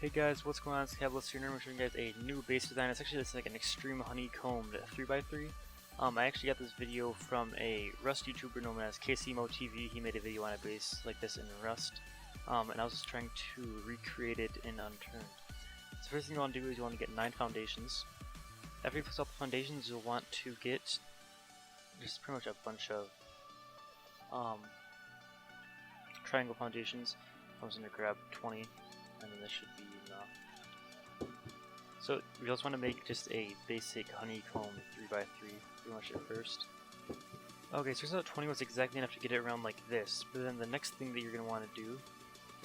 Hey guys, what's going on? It's Cabalist here, and I'm showing you guys a new base design. It's actually like an extreme honeycombed 3x3. I actually got this video from a Rust YouTuber known as KCMoTV. He made a video on a base like this in Rust, and I was just trying to recreate it in Unturned. So first thing you want to do is you want to get 9 foundations. After you place all the foundations, you'll want to get just pretty much a bunch of triangle foundations. I'm just going to grab 20. And then this should be enough. So we also want to make just a basic honeycomb 3x3 pretty much at first. Okay, so turns out 20 was exactly enough to get it around like this, but then the next thing that you're going to want to do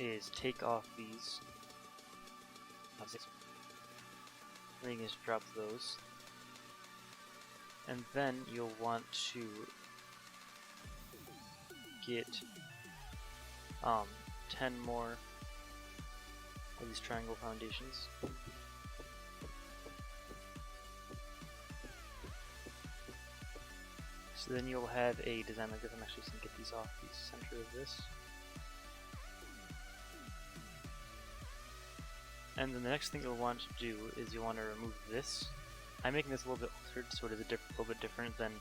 is take off these. Then you can just drop those. And then you'll want to get 10 more of these triangle foundations. So then you'll have a design like this. I'm actually just going to get these off the center of this. And then the next thing you'll want to do is you'll want to remove this. I'm making this a little bit altered, so it is a little bit different than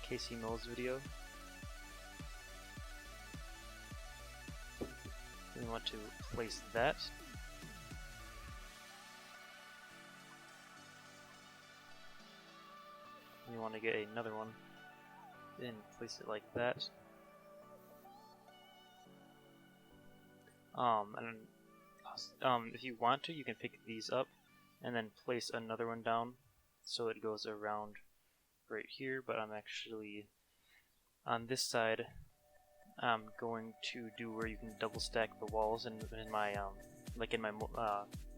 Casey Mill's video. We want to place that. You want to get another one and place it like that. And if you want to, you can pick these up and then place another one down so it goes around right here, but I'm actually on this side. I'm going to do where you can double stack the walls in my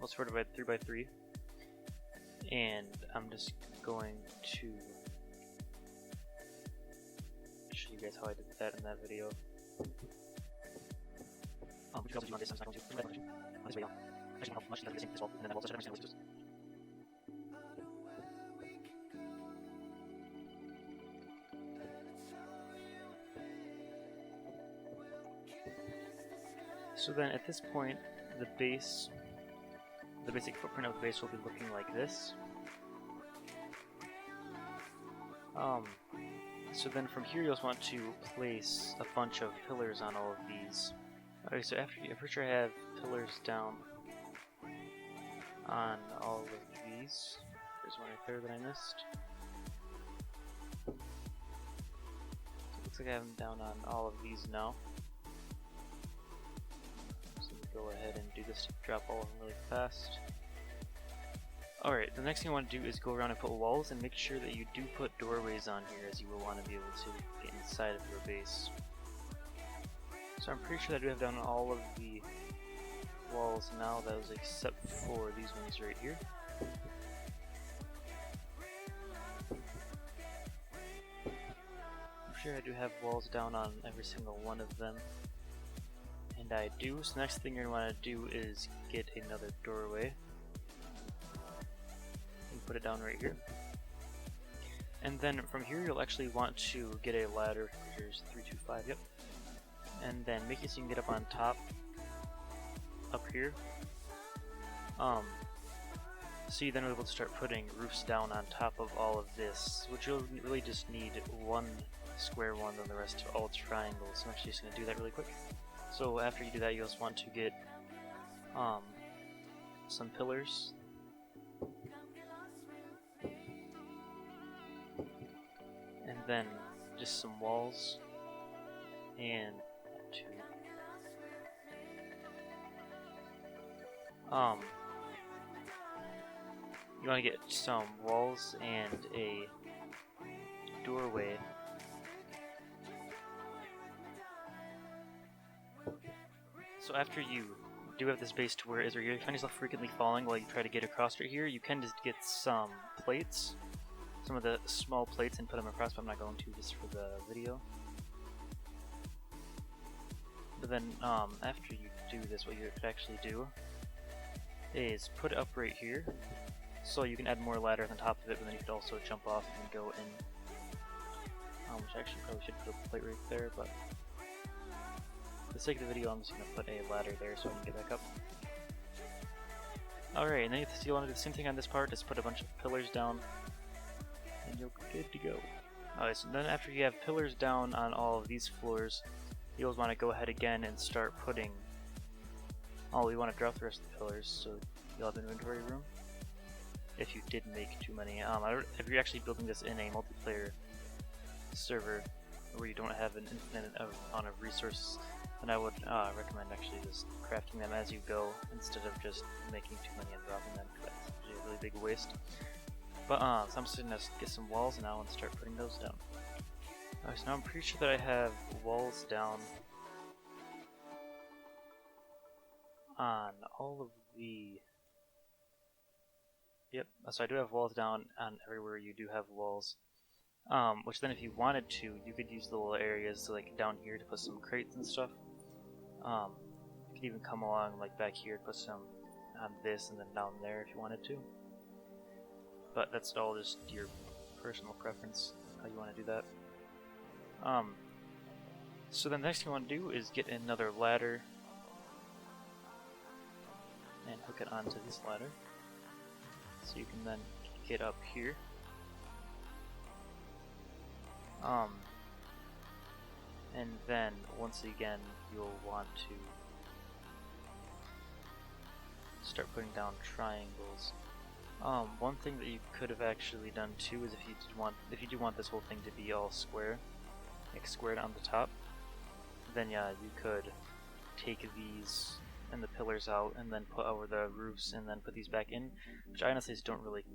most fortified 3x3, and I'm just going to show you guys how I did that in that video. Which you can also do on this. I'm just not going to on this video. I just want to much the same as well, and then I've also understand which So then at this point, the basic footprint of the base will be looking like this. So then from here you'll just want to place a bunch of pillars on all of these. Okay, so I'm pretty sure I have pillars down on all of these. There's one right there that I missed. So it looks like I have them down on all of these now. Go ahead and do this to drop all of them really fast. Alright, the next thing I want to do is go around and put walls and make sure that you do put doorways on here, as you will want to be able to get inside of your base. So I'm pretty sure that I do have down all of the walls now, those except for these ones right here. I'm sure I do have walls down on every single one of them. And I do, so the next thing you're going to want to do is get another doorway and put it down right here. And then from here you'll actually want to get a ladder. Here's 3, 2, 5, yep. And then make it so you can get up on top, up here. So you then will be able to start putting roofs down on top of all of this, which you'll really just need one square one, then the rest are all triangles. So I'm actually just going to do that really quick. So after you do that, you also want to get some pillars. And then just some walls. And 2. You want to get some walls and a doorway. So after you do have this base to where it is right here, you find yourself frequently falling while you try to get across right here, you can just get some plates, some of the small plates, and put them across, but I'm not going to just for the video. But then after you do this, what you could actually do is put it up right here, so you can add more ladder on top of it, but then you could also jump off and go in. Which actually probably should put a plate right there, but the sake of the video, I'm just going to put a ladder there so I can get back up. Alright, and then you want to do the same thing on this part, just put a bunch of pillars down, and you're good to go. Alright, so then after you have pillars down on all of these floors, you'll want to go ahead again and start putting... Oh, we want to drop the rest of the pillars, so you'll have inventory room. If you did make too many. If you're actually building this in a multiplayer server, where you don't have an infinite amount of resources, then I would recommend actually just crafting them as you go instead of just making too many and dropping them, because that's usually a really big waste. But so I'm just gonna get some walls now and start putting those down. Alright, so now I'm pretty sure that I have walls down on all of the... Yep, so I do have walls down on everywhere you do have walls. Which then if you wanted to, you could use the little areas like down here to put some crates and stuff. You could even come along like back here, put some on this and then down there if you wanted to. But that's all just your personal preference, how you want to do that. So the next thing you want to do is get another ladder and hook it onto this ladder. So you can then get up here. And then once again you'll want to start putting down triangles. One thing that you could have actually done too is if you do want this whole thing to be all square, like squared on the top, then yeah, you could take these and the pillars out and then put over the roofs and then put these back in, which I honestly just don't really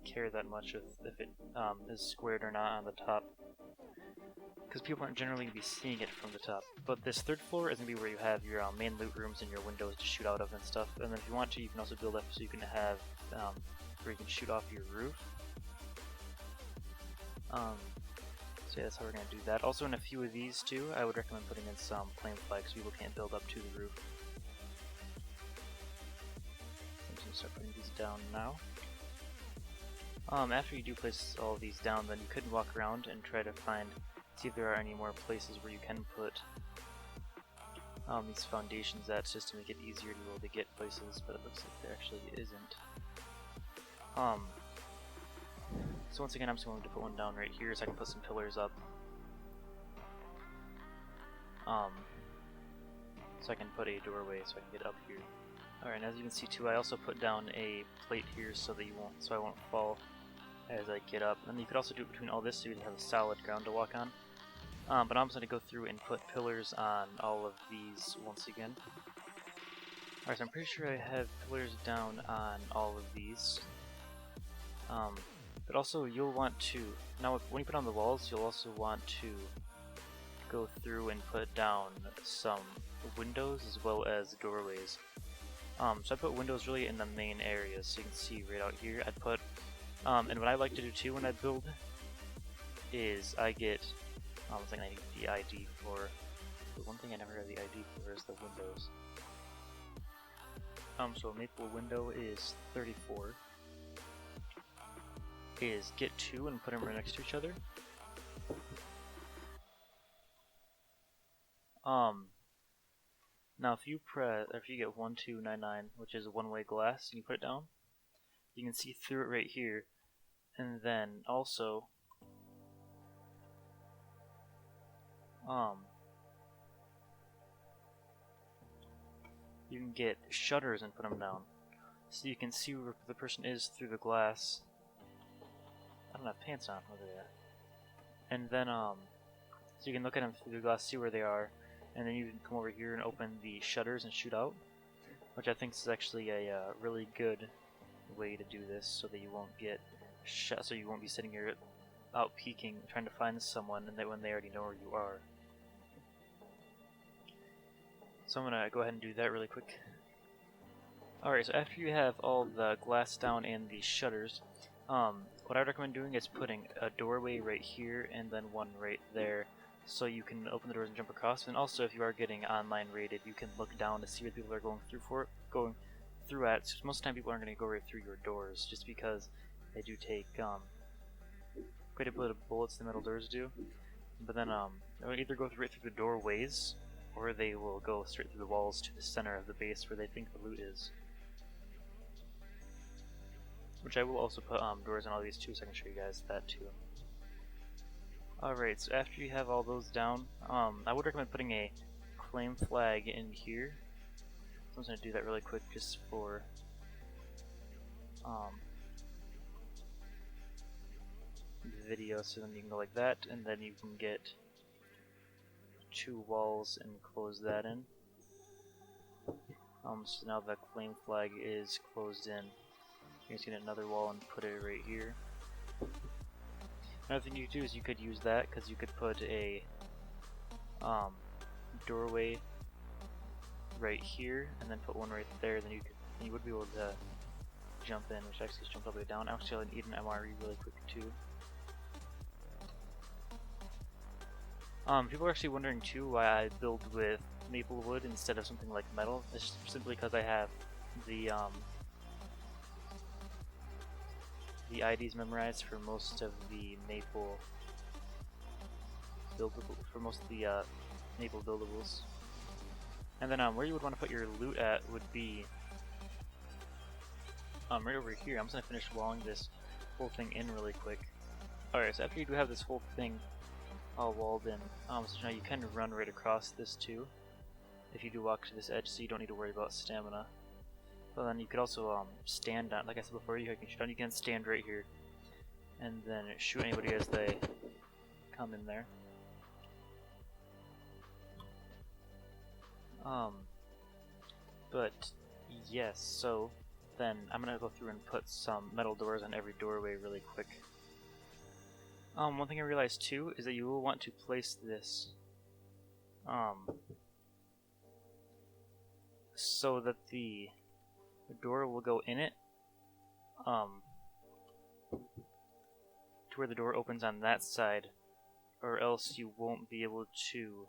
care that much if it is squared or not on the top, because people aren't generally going to be seeing it from the top. But this third floor is going to be where you have your main loot rooms and your windows to shoot out of and stuff, and then if you want to, you can also build up so you can have where you can shoot off your roof. So yeah, that's how we're going to do that. Also in a few of these too, I would recommend putting in some flame flags so people can't build up to the roof. I'm just going to start putting these down now. After you do place all of these down, then you could walk around and try to see if there are any more places where you can put these foundations at, just to make it easier to be able to get places, but it looks like there actually isn't. So once again, I'm just going to put one down right here so I can put some pillars up. So I can put a doorway so I can get up here. Alright, and as you can see too, I also put down a plate here so that I won't fall as I get up. And you could also do it between all this so you have a solid ground to walk on. But I'm just going to go through and put pillars on all of these once again. Alright, so I'm pretty sure I have pillars down on all of these. But also you'll want to, now when you put on the walls, you'll also want to go through and put down some windows as well as doorways. So I put windows really in the main areas, so you can see right out here. I'd put, and what I like to do too when I build is I get, I think I need the ID for, the one thing I never have the ID for is the windows. So a maple window is 34. Is get 2 and put them right next to each other. Now if you get 1299, which is a one-way glass, and you put it down, you can see through it right here. And then also you can get shutters and put them down, so you can see where the person is through the glass. I don't have pants on, look at that. And then so you can look at them through the glass, see where they are, and then you can come over here and open the shutters and shoot out, which I think is actually a really good way to do this, so that you won't get shot, so you won't be sitting here out peeking trying to find someone and when they already know where you are. So I'm gonna go ahead and do that really quick. Alright, so after you have all the glass down and the shutters, what I would recommend doing is putting a doorway right here and then one right there, so you can open the doors and jump across. And also, if you are getting online rated, you can look down to see what people are going through at. So most of the time, people aren't going to go right through your doors, just because they do take quite a bit of bullets. The metal doors do, but then I would either go right through the doorways, or they will go straight through the walls to the center of the base where they think the loot is. Which I will also put doors on all these too, so I can show you guys that too. Alright, so after you have all those down, I would recommend putting a claim flag in here. So I'm just going to do that really quick just for the video, so then you can go like that, and then you can get 2 walls and close that in. So now the claim flag is closed in. You can get another wall and put it right here. Another thing you could do is you could use that, because you could put a doorway right here, and then put one right there. Then you would be able to jump in, which actually just jumped all the way down. Actually, I need an MRE really quick too. People are actually wondering too why I build with maple wood instead of something like metal. It's simply because I have the IDs memorized for most of the maple maple buildables. And then where you would want to put your loot at would be right over here. I'm just gonna finish walling this whole thing in really quick. Alright, so after you do have this whole thing all walled in, so now you can run right across this too if you do walk to this edge, so you don't need to worry about stamina. But then you could also stand on, like I said before, you can stand right here and then shoot anybody as they come in there. But yes, so then I'm gonna go through and put some metal doors on every doorway really quick. One thing I realized too is that you will want to place this so that the door will go in it, to where the door opens on that side, or else you won't be able to.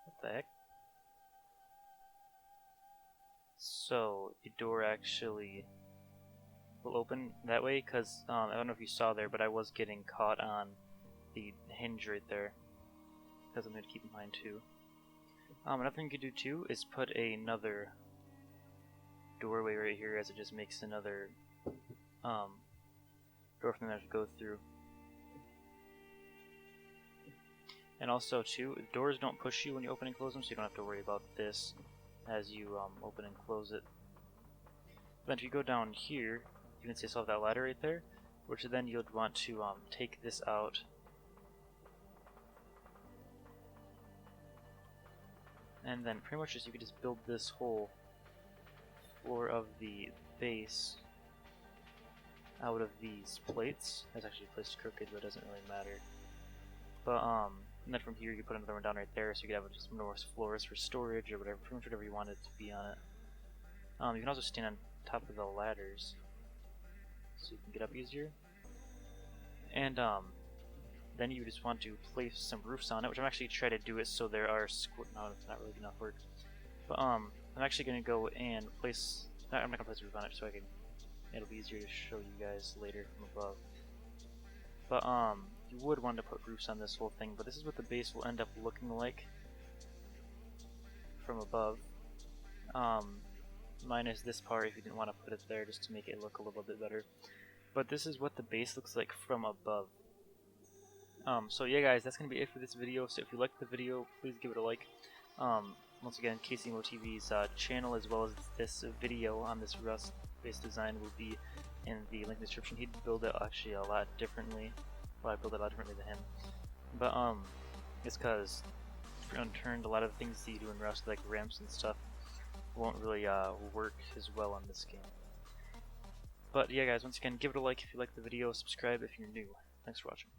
What the heck? So the door actually will open that way, because I don't know if you saw there, but I was getting caught on the hinge right there, because I'm going to keep in mind too. Another thing you could do too is put another doorway right here, as it just makes another door for them to have to go through. And also too, doors don't push you when you open and close them, so you don't have to worry about this as you open and close it. Then if you go down here, you can see I still have that ladder right there, which then you'd want to take this out. And then pretty much you could just build this whole floor of the base out of these plates. That's actually placed crooked, but it doesn't really matter. But and then from here you put another one down right there, so you could have just more floors for storage or whatever, pretty much whatever you want it to be on it. You can also stand on top of the ladders, so you can get up easier. And then you just want to place some roofs on it, which I'm actually trying to do it so there are no, it's not really enough work. But I'm actually going to go and place. I'm not going to place a roof on it, so it'll be easier to show you guys later from above. But you would want to put roofs on this whole thing, but this is what the base will end up looking like from above. Minus this part if you didn't want to put it there, just to make it look a little bit better. But this is what the base looks like from above. So yeah guys, that's going to be it for this video. So if you liked the video, please give it a like. Once again, KCMOTV's channel as well as this video on this Rust based design will be in the link description. He'd build it actually a lot differently. Well, I build it a lot differently than him. But it's because for Unturned, a lot of the things that you do in Rust, like ramps and stuff, won't really work as well on this game. But yeah guys, once again, give it a like if you like the video, subscribe if you're new. Thanks for watching.